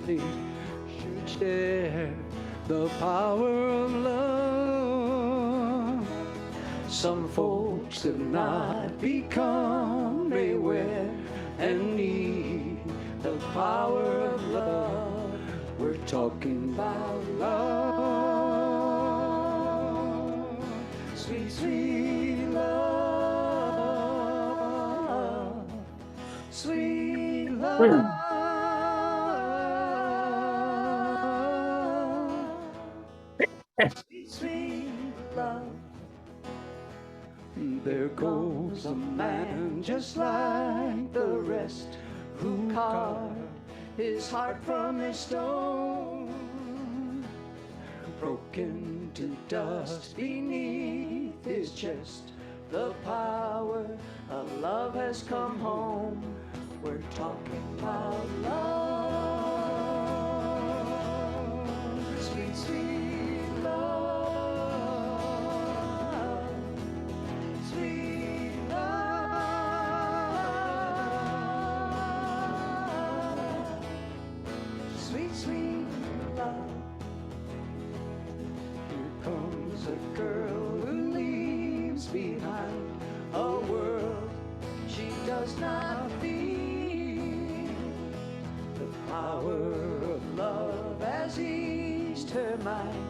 everybody should share the power of love. Some folks have not become aware and need the power of love. We're talking about love, sweet, sweet love, sweet love, sweet, sweet love. There goes a man just like the rest, who carved his heart from a stone, broken to dust beneath his chest. The power of love has come home. We're talking about love, sweet, sweet love, sweet love, sweet, sweet love. Here comes a girl who leaves behind a world she does not feel. The power of love has eased her mind.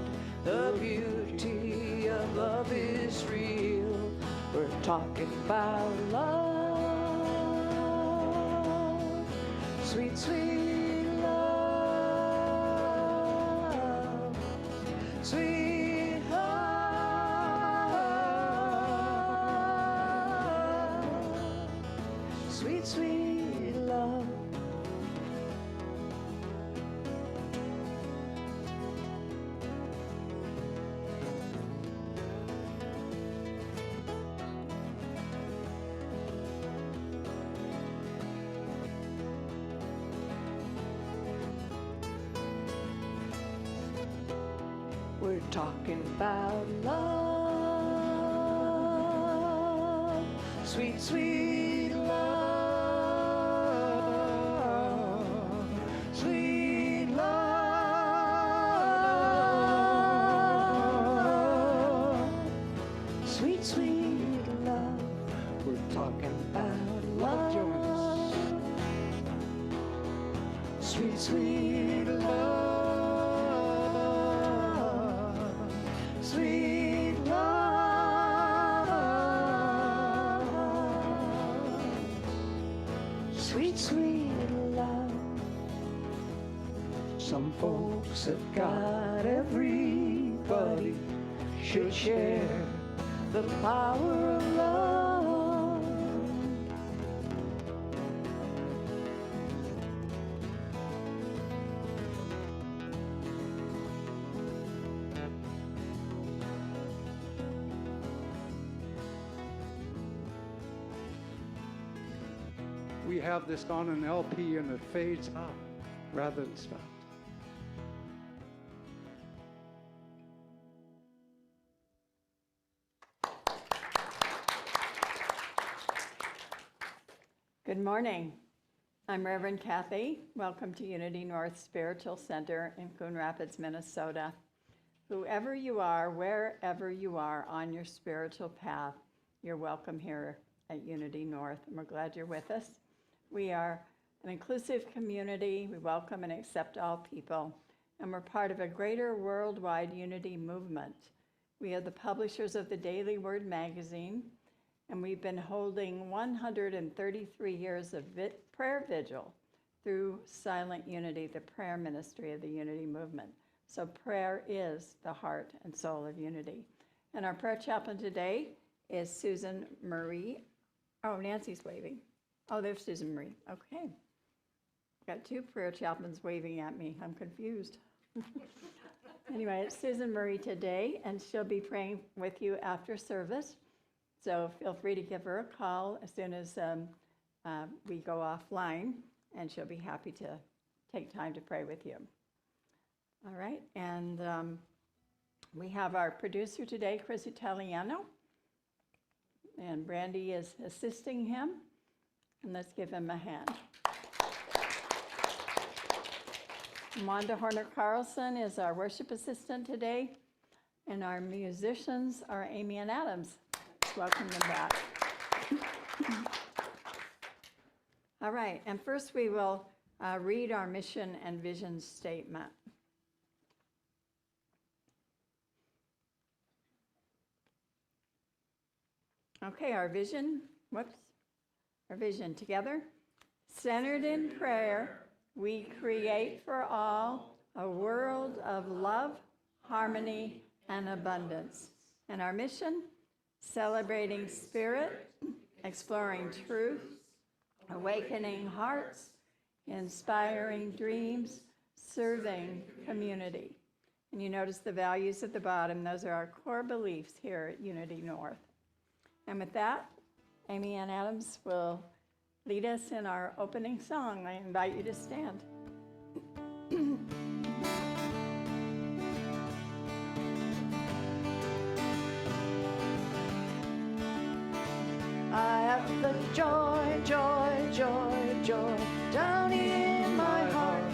The beauty of love is real. We're talking about love, sweet, sweet love, sweet love, sweet, sweet love. We're talking about love, sweet, sweet love, sweet love, sweet, sweet love. We're talking about love, sweet, sweet love. Sweet love, sweet, sweet love. Some folks have got everybody should share the power of love. We have this on an LP and it fades out rather than stop. Good morning. I'm Reverend Kathy. Welcome to Unity North Spiritual Center in Coon Rapids, Minnesota. Whoever you are, wherever you are on your spiritual path, you're welcome here at Unity North, and we're glad you're with us. We are an inclusive community. We welcome and accept all people, and we're part of a greater worldwide unity movement. We are the publishers of the Daily Word magazine, and we've been holding 133 years of prayer vigil through Silent Unity, the prayer ministry of the Unity movement. So prayer is the heart and soul of unity. And our prayer chaplain today is Susan Marie. Oh, Nancy's waving. Oh, there's Susan Marie. Okay. Got two prayer chaplains waving at me. I'm confused. Anyway, it's Susan Marie today, and she'll be praying with you after service. So feel free to give her a call as soon as we go offline, and she'll be happy to take time to pray with you. All right, and we have our producer today, Chris Italiano, and Brandy is assisting him, and let's give him a hand. Wanda Horner Carlson is our worship assistant today, and our musicians are Amy and Adams. Let's welcome them back. All right, and first we will read our mission and vision statement. Okay, our vision together. Centered in prayer, we create for all a world of love, harmony, and abundance. And our mission, celebrating spirit, exploring truth, awakening hearts, inspiring dreams, serving community. And you notice the values at the bottom. Those are our core beliefs here at Unity North. And with that, Amy Ann Adams will lead us in our opening song. I invite you to stand. I have the joy, joy, joy, joy down in my heart,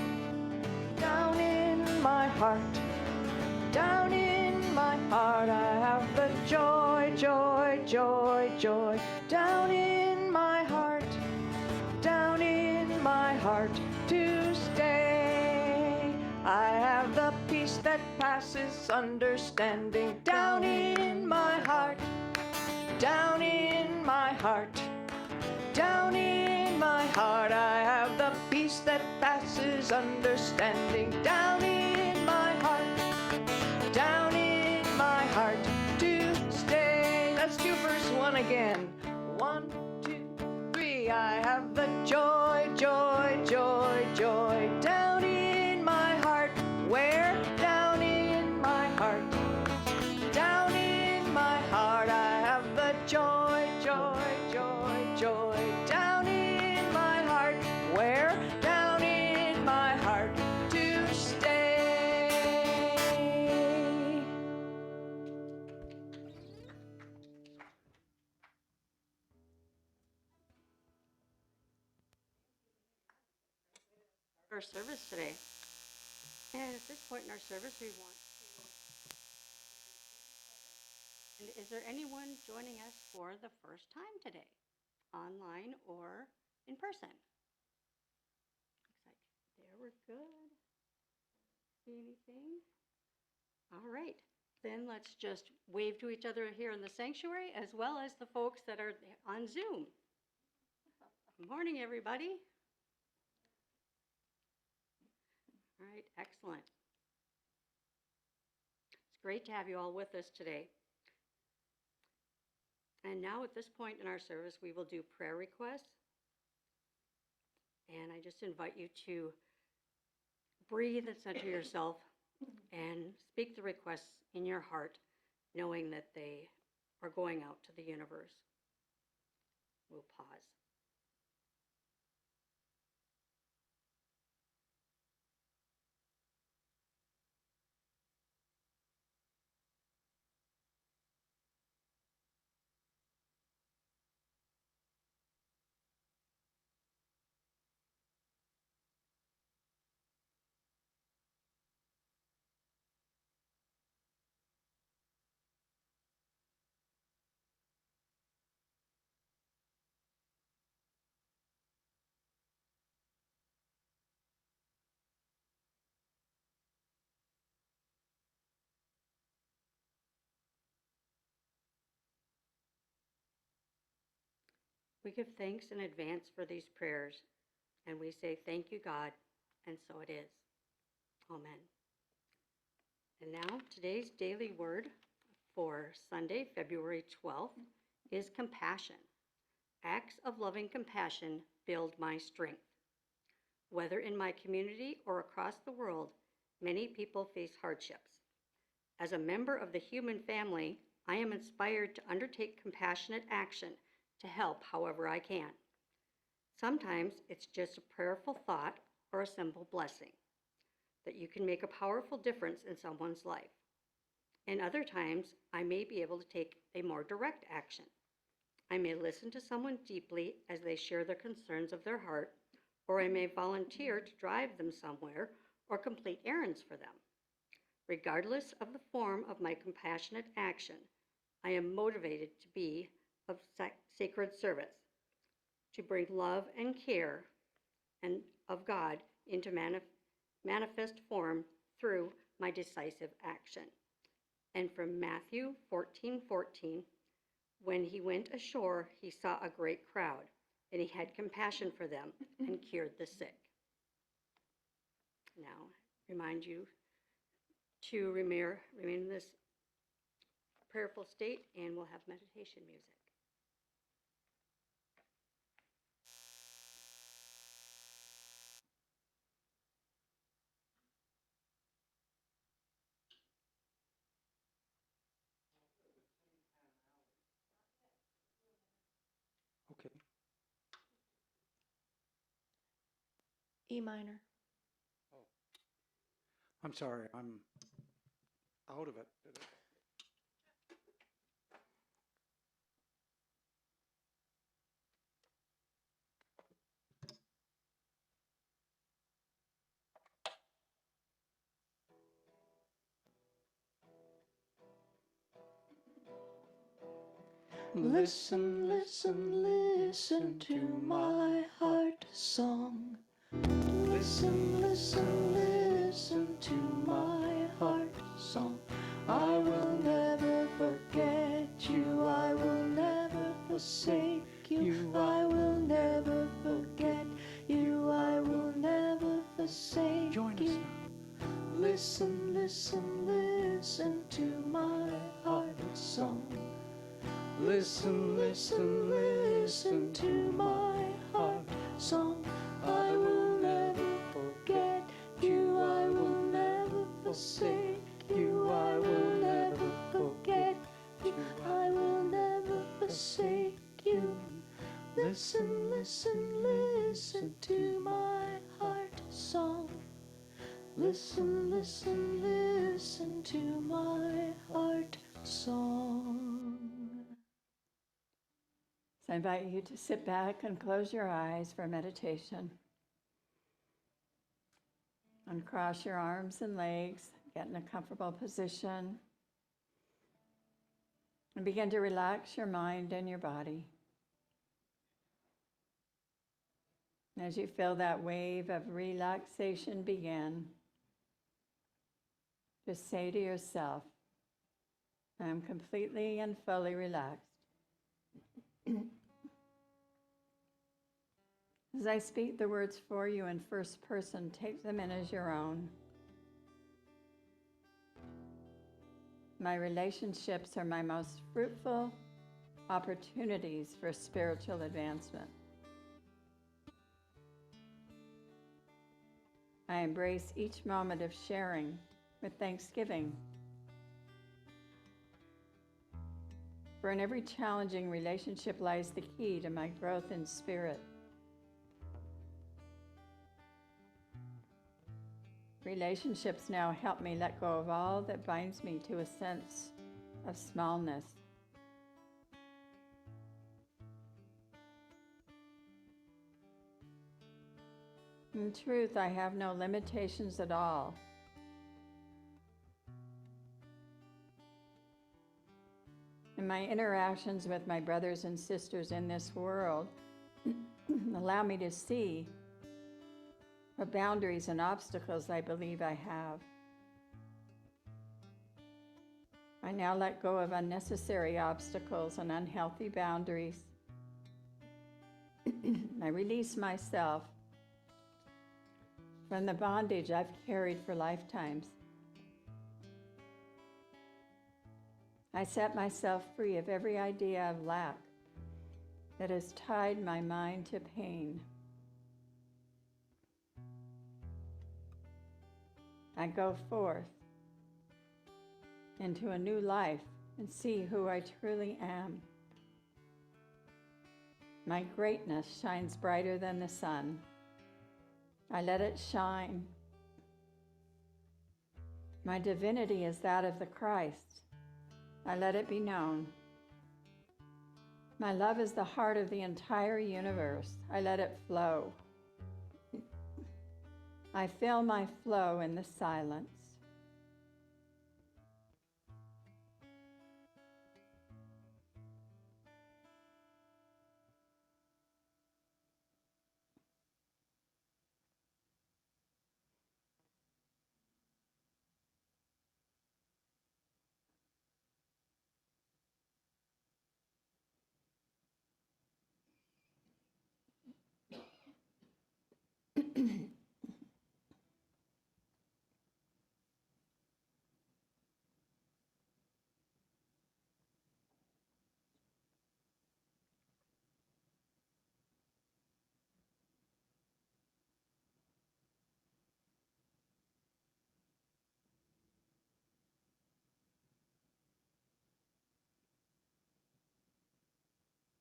down in my heart, down in my heart. I have the joy, joy, joy, joy down in my heart, down in my heart to stay. I have the peace that passes understanding down in my heart, down in my heart, down in my heart. I have the peace that passes understanding down in my heart, down in my heart to stay. Let's do verse 1 again. 1, 2, 3. I have the joy, joy, joy, joy down in my heart. Where? Down in my heart, down in my heart. I have the joy, joy, joy, joy down in my heart. Where? Down in my heart to stay. Our service today. And at this point in our service, we want to. And is there anyone joining us for the first time today, online or in person? Looks like there we're good. See anything? All right. Then let's just wave to each other here in the sanctuary, as well as the folks that are on Zoom. Good morning, everybody. All right, excellent. It's great to have you all with us today. And now at this point in our service, we will do prayer requests. And I just invite you to breathe and center yourself and speak the requests in your heart, knowing that they are going out to the universe. We'll pause. We give thanks in advance for these prayers, and we say, thank you, God, and so it is. Amen. And now, today's daily word for Sunday, February 12th, is compassion. Acts of loving compassion build my strength. Whether in my community or across the world, many people face hardships. As a member of the human family, I am inspired to undertake compassionate action to help however I can. Sometimes it's just a prayerful thought or a simple blessing that you can make a powerful difference in someone's life. And other times, I may be able to take a more direct action. I may listen to someone deeply as they share the concerns of their heart, or I may volunteer to drive them somewhere or complete errands for them. Regardless of the form of my compassionate action, I am motivated to be of sacred service, to bring love and care and of God into manifest form through my decisive action. And from Matthew 14:14, when he went ashore, he saw a great crowd, and he had compassion for them and cured the sick. Now, remind you to remain in this prayerful state, and we'll have meditation music. Okay. E minor. I'm sorry, I'm out of it today. Listen, listen, listen to my heart song. Listen, listen, listen to my heart song. I will never forget you. I will never forsake you. I will never forget you. I will never forsake Join us you. now. Listen, listen, listen to my heart song. Listen, listen, listen to my heart song. I will never forget you. I will never forsake you. I will never forget you. I will never forsake you. Listen, listen, listen to my heart song. Listen, listen, listen to my heart song. So I invite you to sit back and close your eyes for meditation. Uncross your arms and legs, get in a comfortable position, and begin to relax your mind and your body. As you feel that wave of relaxation begin, just say to yourself, I'm completely and fully relaxed. As I speak the words for you in first person, take them in as your own. My relationships are my most fruitful opportunities for spiritual advancement. I embrace each moment of sharing with thanksgiving. For in every challenging relationship lies the key to my growth in spirit. Relationships now help me let go of all that binds me to a sense of smallness. In truth, I have no limitations at all. And my interactions with my brothers and sisters in this world allow me to see what boundaries and obstacles I believe I have. I now let go of unnecessary obstacles and unhealthy boundaries. I release myself from the bondage I've carried for lifetimes. I set myself free of every idea of lack that has tied my mind to pain. I go forth into a new life and see who I truly am. My greatness shines brighter than the sun. I let it shine. My divinity is that of the Christ. I let it be known. My love is the heart of the entire universe. I let it flow. I feel my flow in the silence.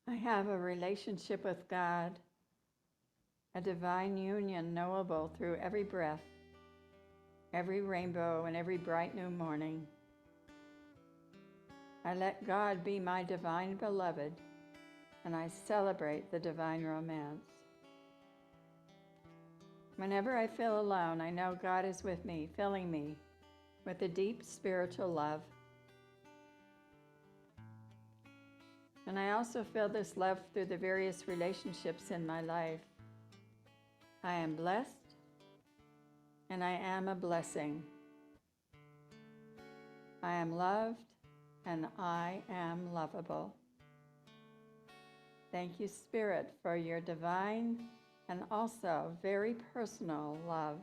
I have a relationship with God, a divine union knowable through every breath, every rainbow, and every bright new morning. I let God be my divine beloved, and I celebrate the divine romance. Whenever I feel alone, I know God is with me, filling me with a deep spiritual love. And I also feel this love through the various relationships in my life. I am blessed, and I am a blessing. I am loved, and I am lovable. Thank you, Spirit, for your divine and also very personal love.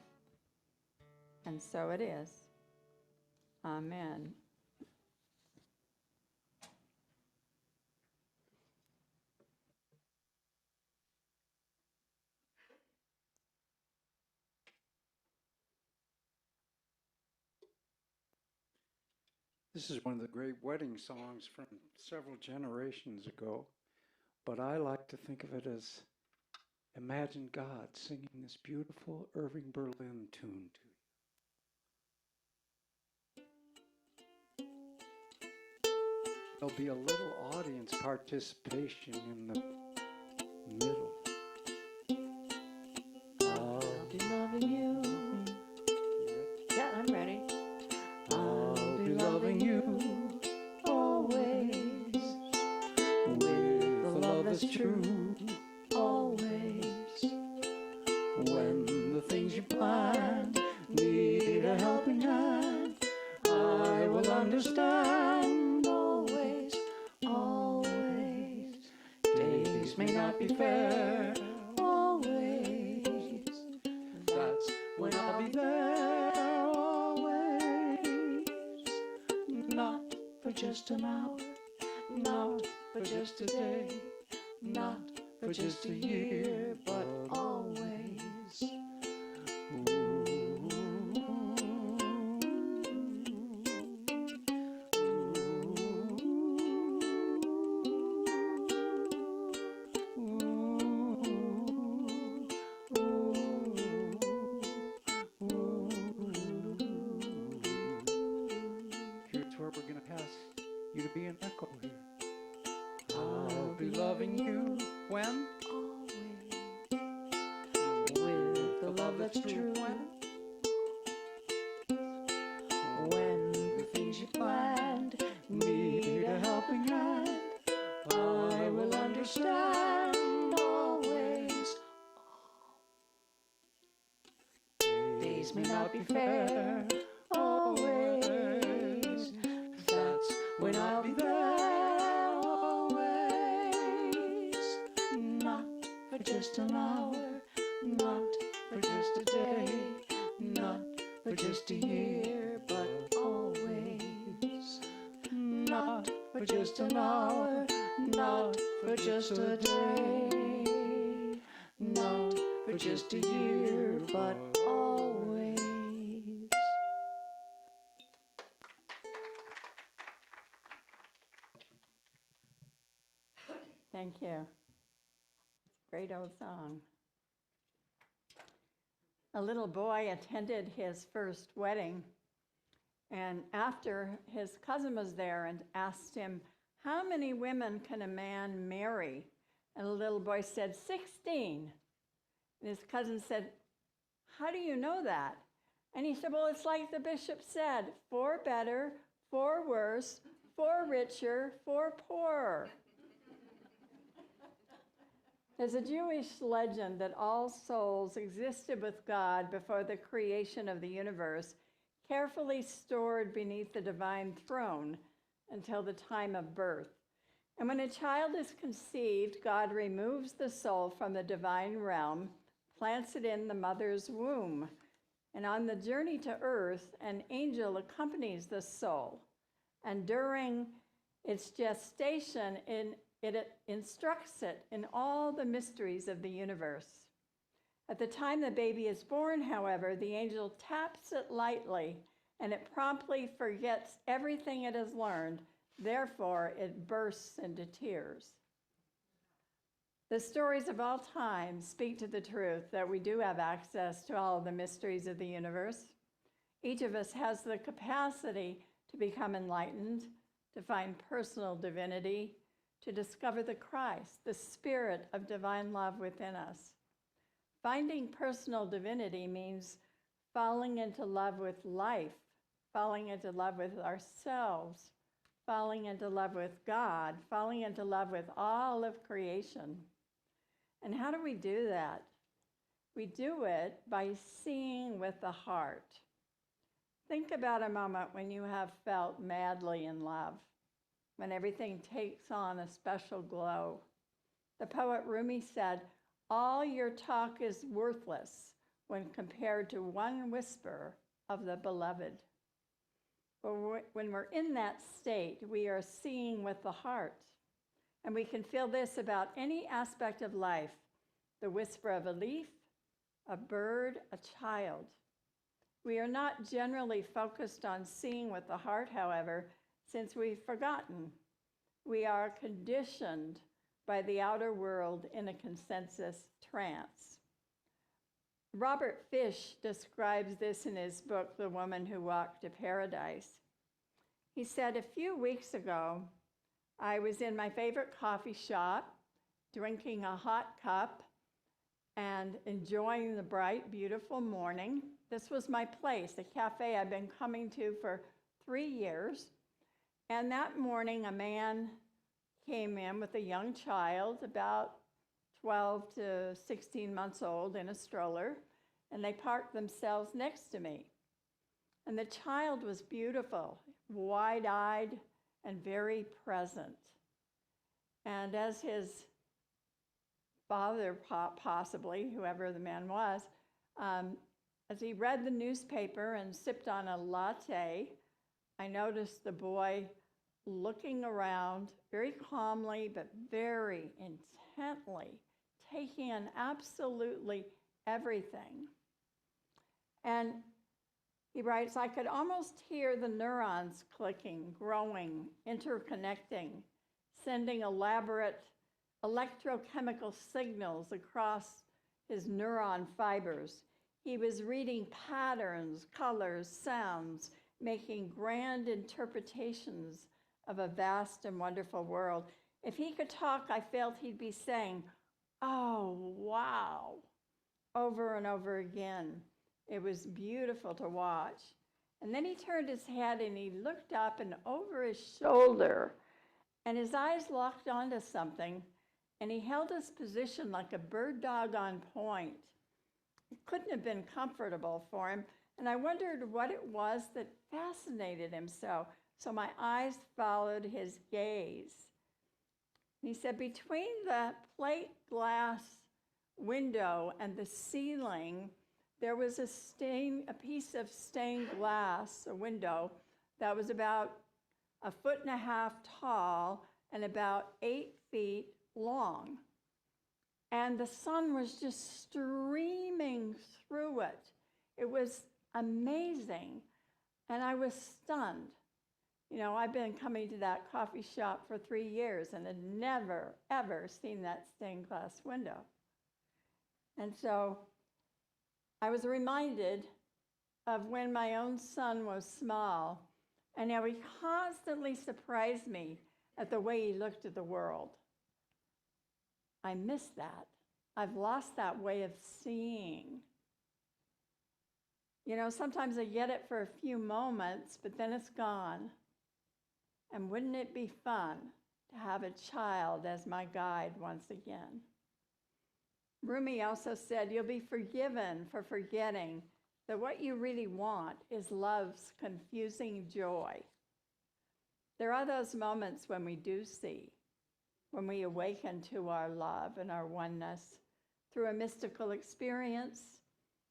And so it is. Amen. This is one of the great wedding songs from several generations ago, but I like to think of it as imagine God singing this beautiful Irving Berlin tune to you. There'll be a little audience participation in the middle. I'll be loving you. Yeah, I'm ready. I'll be loving you always, with the love that's true, always. When the things you planned need a helping hand, I will understand always, always. Days may not be fair, always. That's when I'll be there, always. Not for just an hour, not for just a day, not for just a year, but always. Here's where we're going to ask you to be an echo here. I'll be loving you when? With the love that's true. When the things you planned need a helping hand, I will understand always. Days may not be fair, always. That's when I'll be there, always. Not for just an hour, not for just a day, not for just a year, but always. Not for just an hour, not for just a day, not for just a year, but always. Thank you. Great old song. A little boy attended his first wedding, and after his cousin was there and asked him, "How many women can a man marry?" And the little boy said, 16. And his cousin said, how do you know that? And he said, well, it's like the bishop said, for better, for worse, for richer, for poorer. There's a Jewish legend that all souls existed with God before the creation of the universe, carefully stored beneath the divine throne until the time of birth. And when a child is conceived, God removes the soul from the divine realm, plants it in the mother's womb. And on the journey to earth, an angel accompanies the soul. And during its gestation, it instructs it in all the mysteries of the universe. At the time the baby is born, however, the angel taps it lightly, and it promptly forgets everything it has learned. Therefore, it bursts into tears. The stories of all time speak to the truth that we do have access to all the mysteries of the universe. Each of us has the capacity to become enlightened, to find personal divinity, to discover the Christ, the spirit of divine love within us. Finding personal divinity means falling into love with life, falling into love with ourselves, falling into love with God, falling into love with all of creation. And how do we do that? We do it by seeing with the heart. Think about a moment when you have felt madly in love, when everything takes on a special glow. The poet Rumi said, all your talk is worthless when compared to one whisper of the beloved. When we're in that state, we are seeing with the heart. And we can feel this about any aspect of life, the whisper of a leaf, a bird, a child. We are not generally focused on seeing with the heart, however, since we've forgotten. We are conditioned by the outer world in a consensus trance. Robert Fish describes this in his book, The Woman Who Walked to Paradise. He said, a few weeks ago, I was in my favorite coffee shop, drinking a hot cup and enjoying the bright, beautiful morning. This was my place, a cafe I've been coming to for 3 years. And that morning, a man came in with a young child, about 12 to 16 months old, in a stroller, and they parked themselves next to me. And the child was beautiful, wide-eyed, and very present. And as his father, possibly, whoever the man was, as he read the newspaper and sipped on a latte, I noticed the boy looking around very calmly, but very intently, taking in absolutely everything. And he writes, I could almost hear the neurons clicking, growing, interconnecting, sending elaborate electrochemical signals across his neuron fibers. He was reading patterns, colors, sounds, making grand interpretations of a vast and wonderful world. If he could talk, I felt he'd be saying, oh, wow, over and over again. It was beautiful to watch. And then he turned his head and he looked up and over his shoulder, and his eyes locked onto something, and he held his position like a bird dog on point. It couldn't have been comfortable for him, and I wondered what it was that fascinated him so. So my eyes followed his gaze. And he said, between the plate glass window and the ceiling, there was a piece of stained glass, a window, that was about 1.5 feet tall and about 8 feet long. And the sun was just streaming through it. It was amazing. And I was stunned. You know, I've been coming to that coffee shop for 3 years and had never, ever seen that stained glass window. And so I was reminded of when my own son was small, and how he constantly surprised me at the way he looked at the world. I miss that. I've lost that way of seeing. You know, sometimes I get it for a few moments, but then it's gone. And wouldn't it be fun to have a child as my guide once again? Rumi also said, you'll be forgiven for forgetting that what you really want is love's confusing joy. There are those moments when we do see, when we awaken to our love and our oneness through a mystical experience,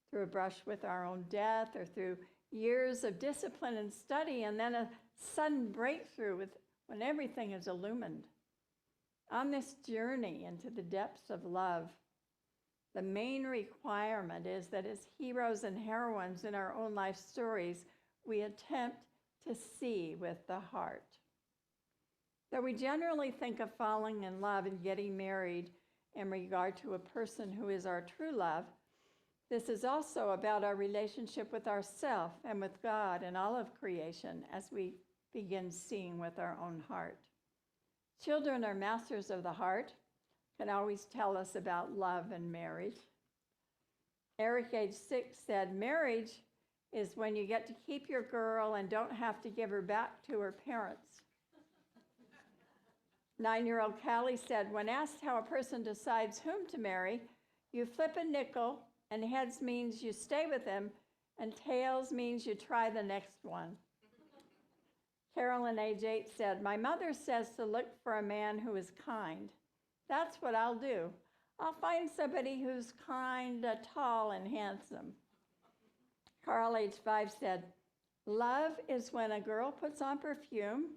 through a brush with our own death, or through years of discipline and study, and then a sudden breakthrough when everything is illumined. On this journey into the depths of love, the main requirement is that as heroes and heroines in our own life stories, we attempt to see with the heart. Though we generally think of falling in love and getting married in regard to a person who is our true love, this is also about our relationship with ourself and with God and all of creation as we begin seeing with our own heart. Children are masters of the heart, can always tell us about love and marriage. Eric, age 6, said, marriage is when you get to keep your girl and don't have to give her back to her parents. 9-year-old Callie said, when asked how a person decides whom to marry, you flip a nickel, and heads means you stay with him, and tails means you try the next one. Carolyn, age 8, said, my mother says to look for a man who is kind. That's what I'll do. I'll find somebody who's kind, tall, and handsome. Carl, age 5, said, love is when a girl puts on perfume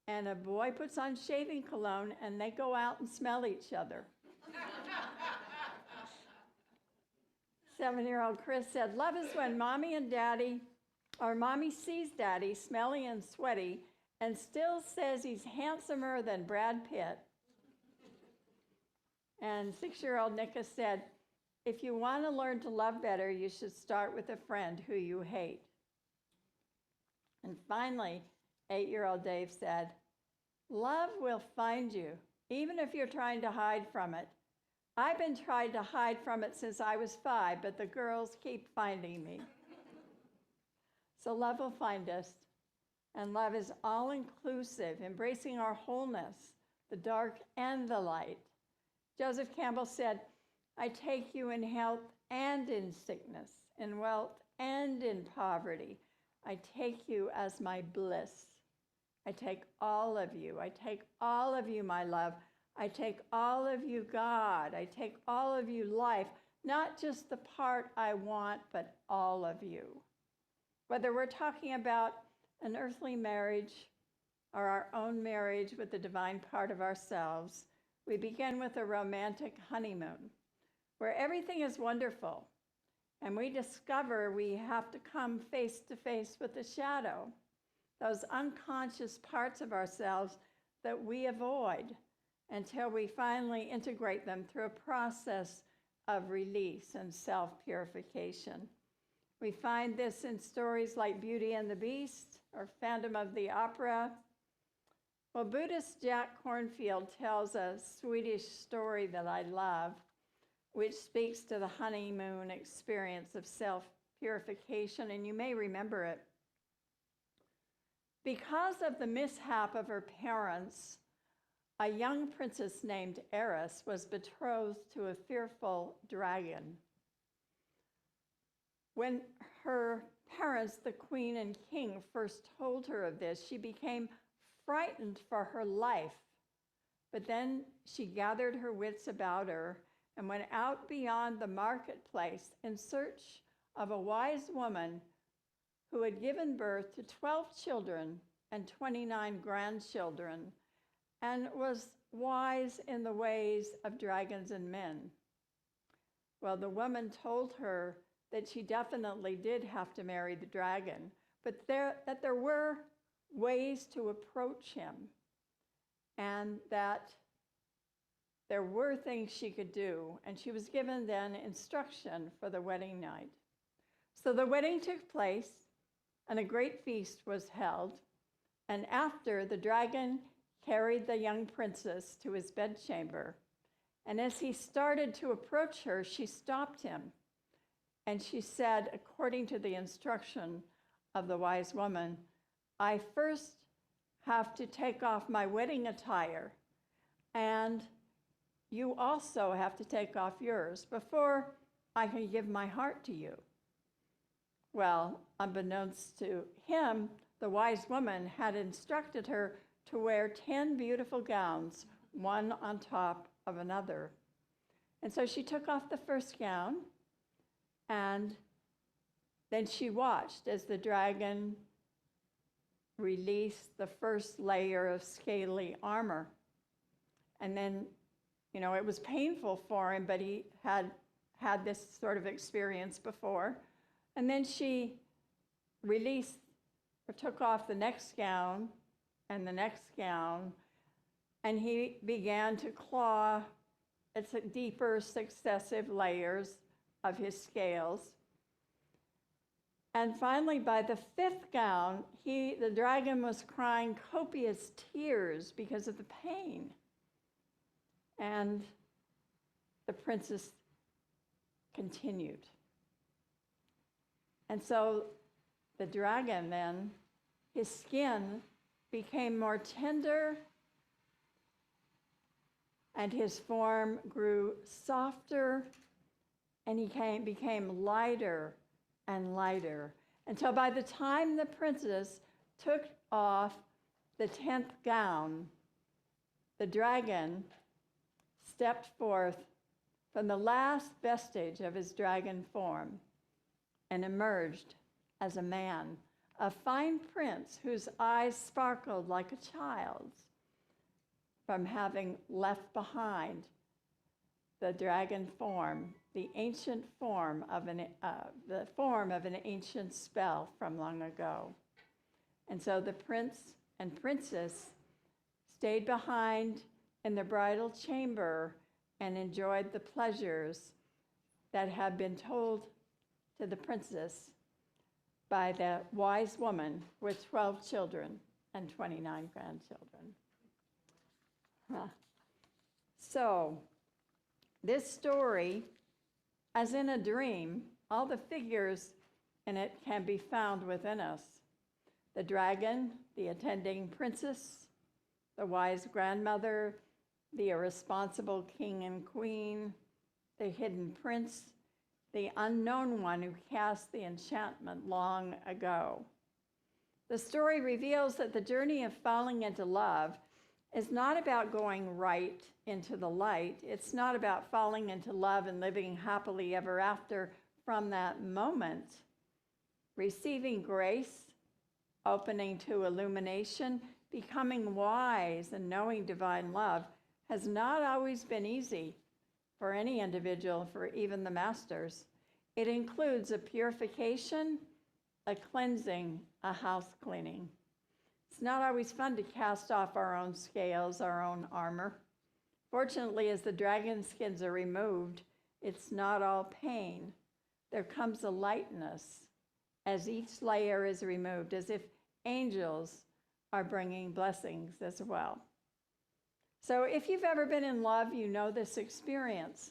and a boy puts on shaving cologne and they go out and smell each other. 7-year-old Chris said, love is when mommy and daddy, or mommy sees daddy smelly and sweaty and still says he's handsomer than Brad Pitt. And 6-year-old Nika said, if you want to learn to love better, you should start with a friend who you hate. And finally, 8-year-old Dave said, love will find you, even if you're trying to hide from it. I've been trying to hide from it since I was 5, but the girls keep finding me. So love will find us. And love is all-inclusive, embracing our wholeness, the dark and the light. Joseph Campbell said, I take you in health and in sickness, in wealth and in poverty. I take you as my bliss. I take all of you. I take all of you, my love. I take all of you, God. I take all of you, life, not just the part I want, but all of you. Whether we're talking about an earthly marriage or our own marriage with the divine part of ourselves, we begin with a romantic honeymoon where everything is wonderful, and we discover we have to come face to face with the shadow, those unconscious parts of ourselves that we avoid until we finally integrate them through a process of release and self-purification. We find this in stories like Beauty and the Beast or Phantom of the Opera. Well, Buddhist Jack Kornfield tells a Swedish story that I love, which speaks to the honeymoon experience of self-purification, and you may remember it. Because of the mishap of her parents, a young princess named Eris was betrothed to a fearful dragon. When her parents, the queen and king, first told her of this, she became frightened for her life. But then she gathered her wits about her and went out beyond the marketplace in search of a wise woman who had given birth to 12 children and 29 grandchildren and was wise in the ways of dragons and men. Well, the woman told her that she definitely did have to marry the dragon, but that there were ways to approach him, and that there were things she could do, and she was given then instruction for the wedding night. So the wedding took place, and a great feast was held, and after, the dragon carried the young princess to his bedchamber, and as he started to approach her, she stopped him And she said, according to the instruction of the wise woman, I first have to take off my wedding attire, and you also have to take off yours before I can give my heart to you. Well, unbeknownst to him, the wise woman had instructed her to wear 10 beautiful gowns, one on top of another. And so she took off the first gown, and then she watched as the dragon released the first layer of scaly armor. And then, it was painful for him, but he had had this sort of experience before. And then she released or took off the next gown and the next gown, and he began to claw its deeper successive layers of his scales. And finally, by the fifth gown, the dragon was crying copious tears because of the pain. And the princess continued. And so the dragon then, his skin became more tender, and his form grew softer, and he became lighter and lighter, until by the time the princess took off the 10th gown, the dragon stepped forth from the last vestige of his dragon form and emerged as a man, a fine prince whose eyes sparkled like a child's from having left behind the dragon form, the ancient form of the form of an ancient spell from long ago. And so the prince and princess stayed behind in the bridal chamber and enjoyed the pleasures that had been told to the princess by the wise woman with 12 children and 29 grandchildren. So, this story, as in a dream, all the figures in it can be found within us. The dragon, the attending princess, the wise grandmother, the irresponsible king and queen, the hidden prince, the unknown one who cast the enchantment long ago. The story reveals that the journey of falling into love is not about going right into the light. It's not about falling into love and living happily ever after from that moment. Receiving grace, opening to illumination, becoming wise and knowing divine love has not always been easy for any individual, for even the masters. It includes a purification, a cleansing, a house cleaning. It's not always fun to cast off our own scales, our own armor. Fortunately, as the dragon skins are removed, it's not all pain. There comes a lightness as each layer is removed, as if angels are bringing blessings as well. So if you've ever been in love, you know this experience.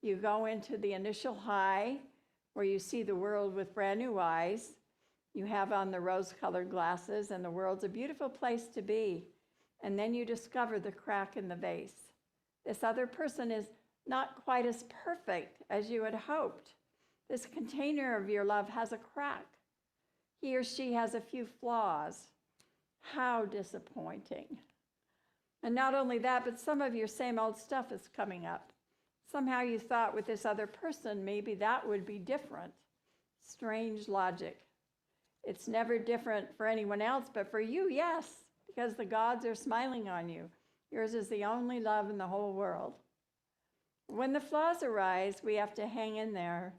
You go into the initial high, where you see the world with brand new eyes. You have on the rose-colored glasses, and the world's a beautiful place to be. And then you discover the crack in the vase. This other person is not quite as perfect as you had hoped. This container of your love has a crack. He or she has a few flaws. How disappointing. And not only that, but some of your same old stuff is coming up. Somehow you thought with this other person, maybe that would be different. Strange logic. It's never different for anyone else, but for you, yes, because the gods are smiling on you. Yours is the only love in the whole world. When the flaws arise, we have to hang in there,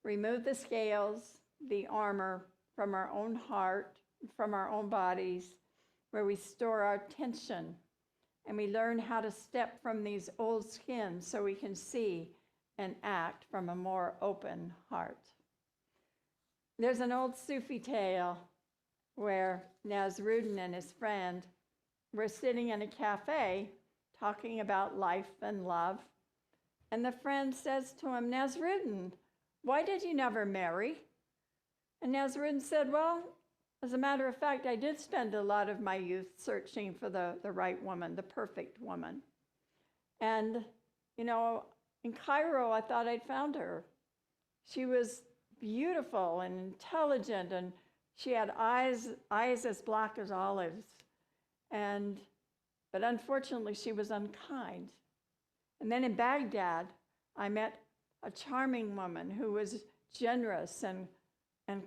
remove the scales, the armor from our own heart, from our own bodies, where we store our tension, and we learn how to step from these old skins so we can see and act from a more open heart. There's an old Sufi tale where Nasruddin and his friend were sitting in a cafe talking about life and love. And the friend says to him, Nasruddin, why did you never marry? And Nazarene said, well, as a matter of fact, I did spend a lot of my youth searching for the right woman, the perfect woman. And, in Cairo, I thought I'd found her. She was beautiful and intelligent, and she had eyes as black as olives. But unfortunately, she was unkind. And then in Baghdad, I met a charming woman who was generous and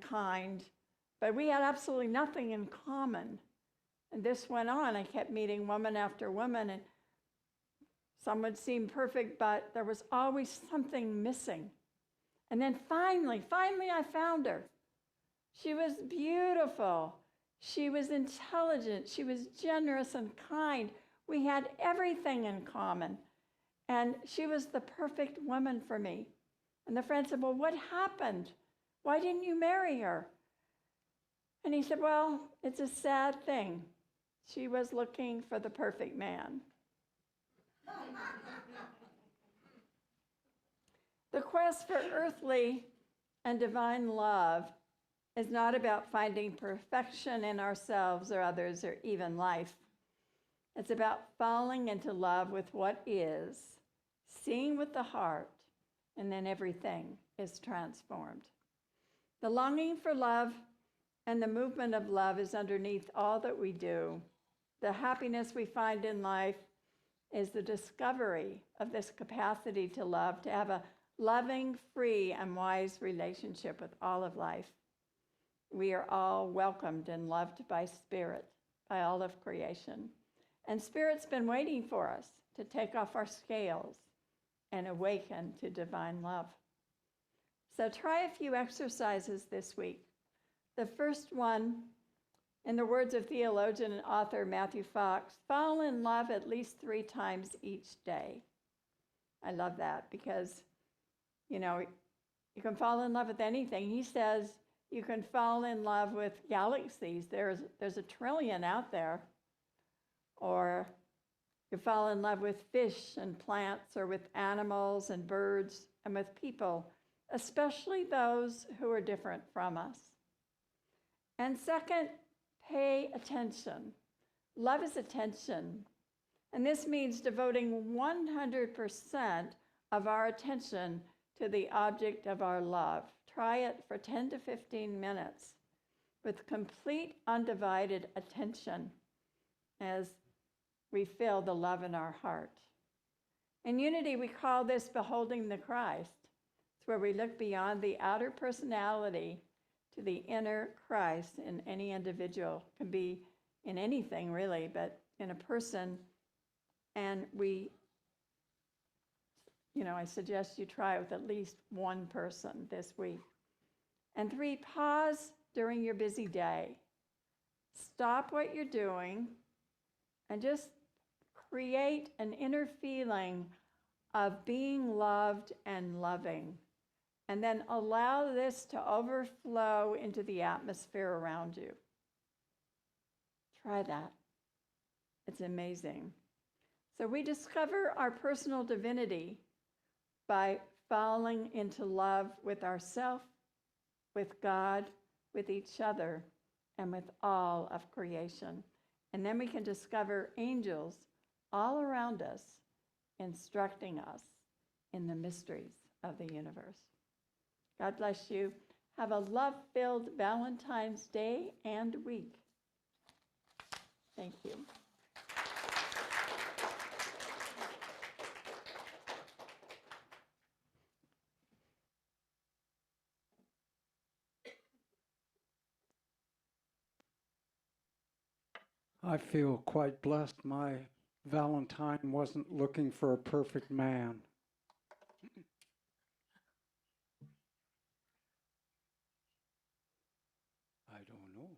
kind, but we had absolutely nothing in common. And this went on. I kept meeting woman after woman, and some would seem perfect, but there was always something missing. And then finally, I found her. She was beautiful. She was intelligent. She was generous and kind. We had everything in common. And she was the perfect woman for me. And the friend said, well, what happened? Why didn't you marry her? And he said, well, it's a sad thing. She was looking for the perfect man. The quest for earthly and divine love is not about finding perfection in ourselves or others or even life. It's about falling into love with what is, seeing with the heart, and then everything is transformed. The longing for love and the movement of love is underneath all that we do. The happiness we find in life is the discovery of this capacity to love, to have a loving, free, and wise relationship with all of life. We are all welcomed and loved by Spirit, by all of creation. And Spirit's been waiting for us to take off our scales and awaken to divine love. So try a few exercises this week. The first one, in the words of theologian and author Matthew Fox, fall in love at least 3 times each day. I love that because, you can fall in love with anything. He says you can fall in love with galaxies. There's a trillion out there. Or you fall in love with fish and plants, or with animals and birds, and with people, especially those who are different from us. And second, pay attention. Love is attention. And this means devoting 100% of our attention to the object of our love. Try it for 10 to 15 minutes with complete undivided attention as we feel the love in our heart. In Unity, we call this beholding the Christ. It's where we look beyond the outer personality to the inner Christ in any individual. It can be in anything, really, but in a person. And I suggest you try it with at least one person this week. And 3, pause during your busy day. Stop what you're doing and just create an inner feeling of being loved and loving. And then allow this to overflow into the atmosphere around you. Try that. It's amazing. So we discover our personal divinity by falling into love with ourselves, with God, with each other, and with all of creation. And then we can discover angels all around us, instructing us in the mysteries of the universe. God bless you. Have a love-filled Valentine's Day and week. Thank you. I feel quite blessed. My Valentine wasn't looking for a perfect man. I don't know.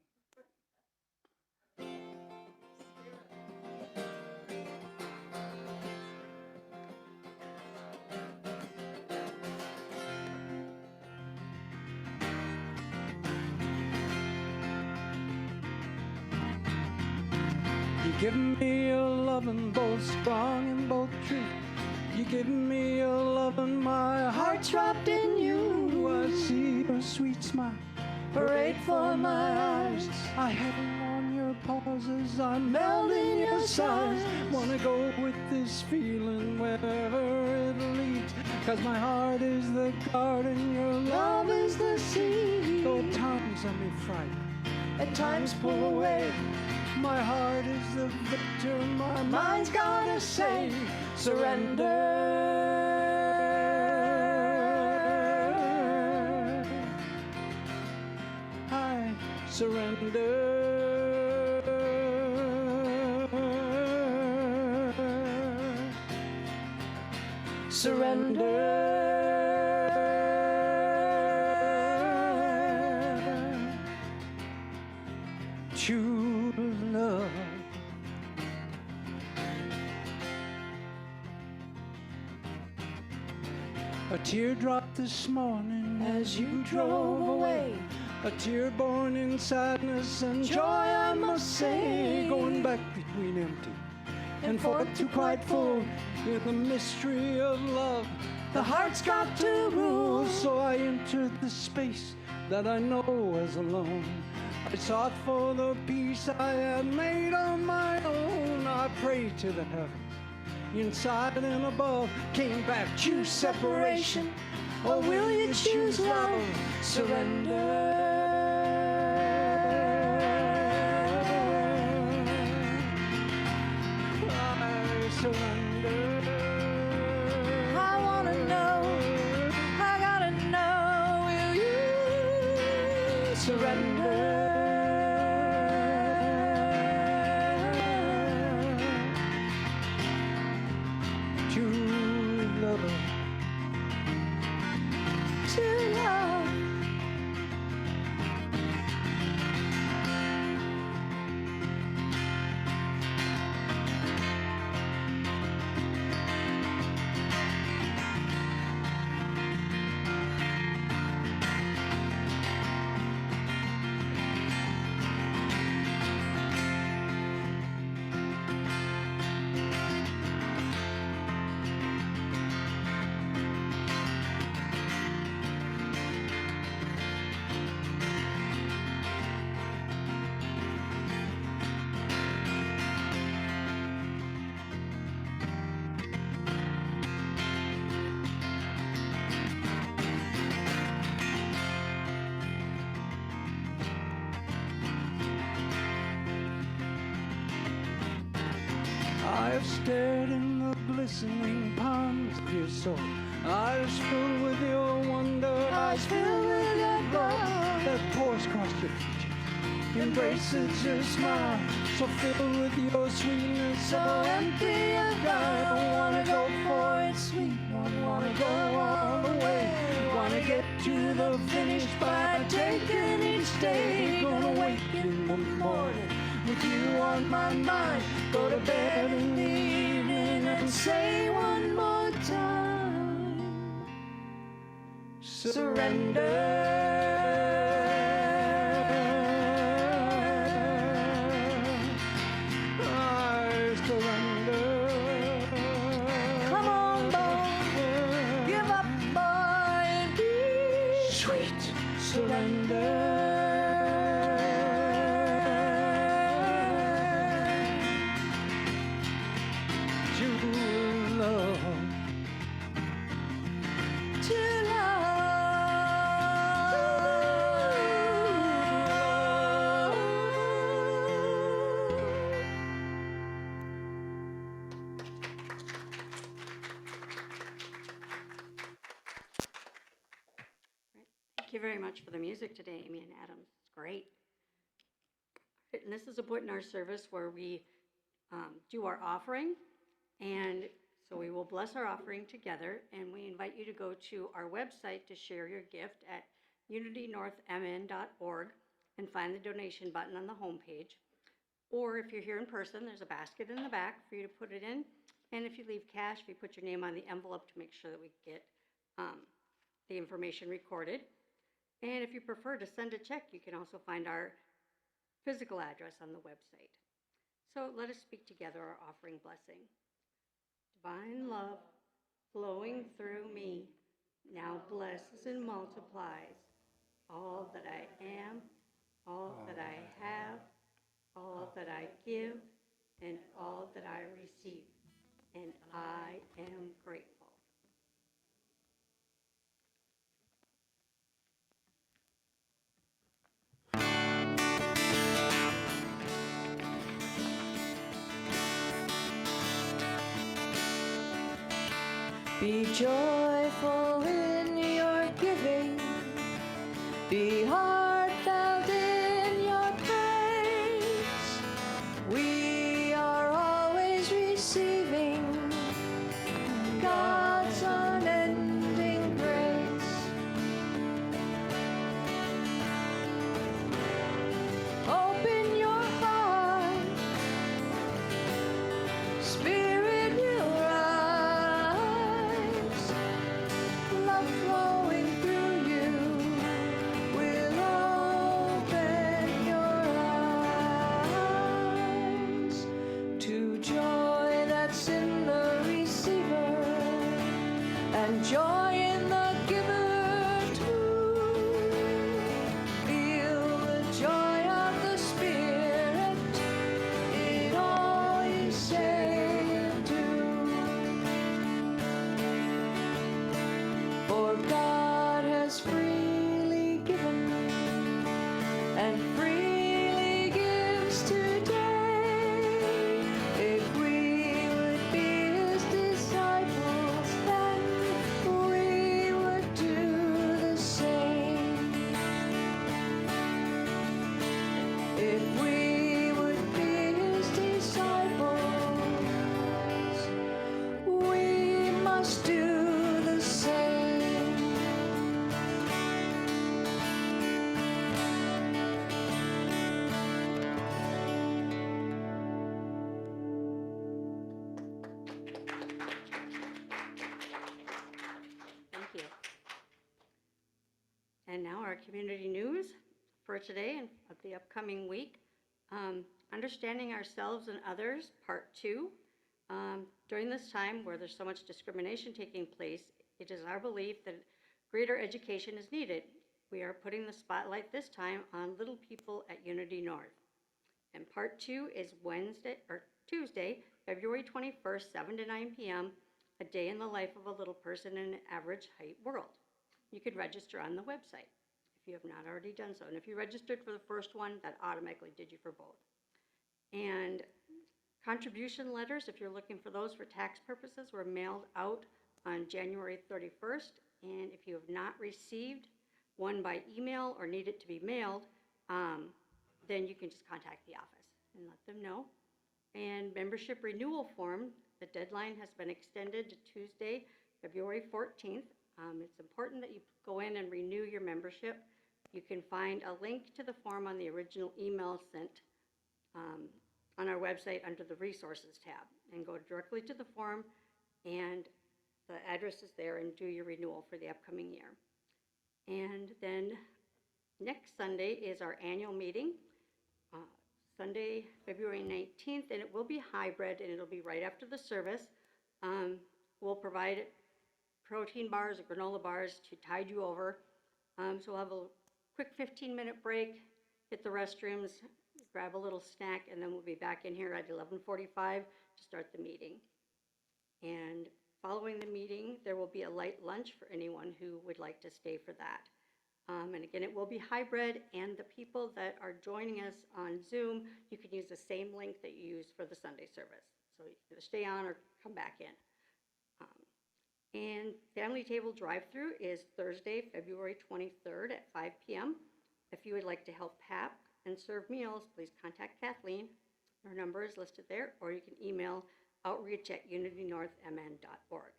You give me a loving both strong and both true. You You give me a love and my heart's wrapped in you. I see your sweet smile parade for my eyes. I hang on your pauses, I melt in your sighs. Wanna go with this feeling wherever it leads, 'cause my heart is the garden, your love is the seed. Though times I may frighten, at times pull away, my heart is the victor, my mind's gotta say, surrender. I surrender. Surrender. To love. A teardrop this morning as you drove away, a tear born in sadness and joy, I must say, going back between empty and forth to quite full, in the mystery of love, the heart's got to rule. So I entered the space that I know was alone. I sought for the peace I had made on my own. I prayed to the heavens, inside and above, came back, choose separation, or will you choose love? Surrender. I surrender. I wanna know, I gotta know, will you surrender? To love. To love. I've stared in the glistening palms of your soul, eyes filled with your wonder, eyes filled with your love that pours across your features, embraces your smile, so filled with your sweetness, so empty and dry. I wanna go for it, sweet one, wanna go all the way, wanna get to the finish by taking each day. Gonna wake in the morning with you on my mind, go to bed in the evening and say one more time, surrender. I surrender. Come on, boy, give up, boy, and be sweet, surrender. Thank you very much for the music today, Amy and Adam. It's great. And this is a point in our service where we do our offering. And so we will bless our offering together. And we invite you to go to our website to share your gift at unitynorthmn.org and find the donation button on the homepage. Or if you're here in person, there's a basket in the back for you to put it in. And if you leave cash, if you put your name on the envelope to make sure that we get the information recorded. And if you prefer to send a check, you can also find our physical address on the website. So let us speak together our offering blessing. Divine love, flowing through me, now blesses and multiplies all that I am, all that I have, all that I give, and all that I receive. And I am grateful. Be joyful in your giving. Be heartfelt in your praise. We are always receiving God's unending grace. Open your heart, Spirit will rise. Love flowing through you will open your eyes to joy that's in the receiver and joy in the giver too. Feel the joy of the Spirit in all you say and do. For God has freely given and freely gives today. If we would be His disciples, then we would do the same. If we would be His disciples, we must do the same. Thank you. And now our community news for today and of the upcoming week. Understanding ourselves and others, part 2. During this time where there's so much discrimination taking place, it is our belief that greater education is needed. We are putting the spotlight this time on little people at Unity North. And part 2 is Tuesday, February 21st, 7 to 9 p.m., a day in the life of a little person in an average height world. You can register on the website if you have not already done so. And if you registered for the first one, that automatically did you for both. And contribution letters, if you're looking for those for tax purposes, were mailed out on January 31st. And if you have not received one by email or need it to be mailed, then you can just contact the office and let them know. And membership renewal form, the deadline has been extended to Tuesday, February 14th. It's important that you go in and renew your membership. You can find a link to the form on the original email sent on our website under the resources tab, and go directly to the form, and the address is there, and do your renewal for the upcoming year. And then next Sunday is our annual meeting, Sunday, February 19th, and it will be hybrid, and it'll be right after the service. We'll provide protein bars or granola bars to tide you over. So we'll have a quick 15-minute break, hit the restrooms, grab a little snack, and then we'll be back in here at 11:45 to start the meeting. And following the meeting, there will be a light lunch for anyone who would like to stay for that. And again, it will be hybrid, and the people that are joining us on Zoom, you can use the same link that you used for the Sunday service. So you can either stay on or come back in. And family table drive-through is Thursday, February 23rd at 5 p.m. If you would like to help pack and serve meals, please contact Kathleen. Her number is listed there, or you can email outreach@unitynorthmn.org.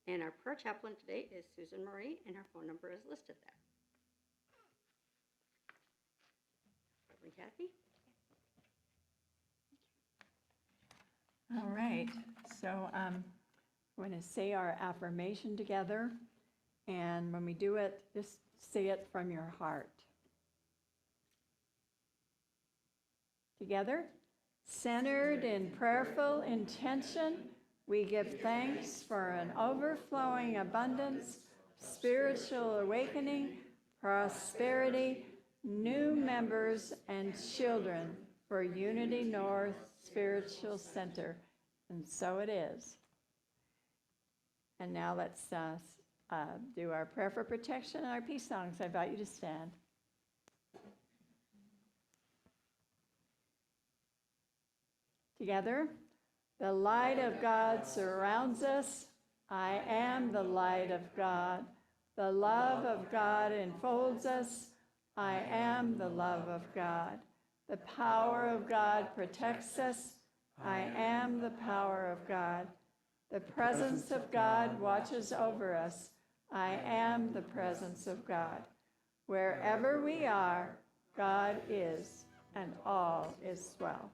And our prayer chaplain today is Susan Marie, and her phone number is listed there. Reverend Kathy? All right, so we're going to say our affirmation together, and when we do it, just say it from your heart. Together, centered in prayerful intention, We give thanks for an overflowing abundance, spiritual awakening, prosperity, new members, and children for Unity North Spiritual Center. And so it is. And now let's do our prayer for protection and our peace songs. I invite you to stand. Together, the light of God surrounds us. I am the light of God. The love of God enfolds us. I am the love of God. The power of God protects us. I am the power of God. The presence of God watches over us. I am the presence of God. Wherever we are, God is, and all is well.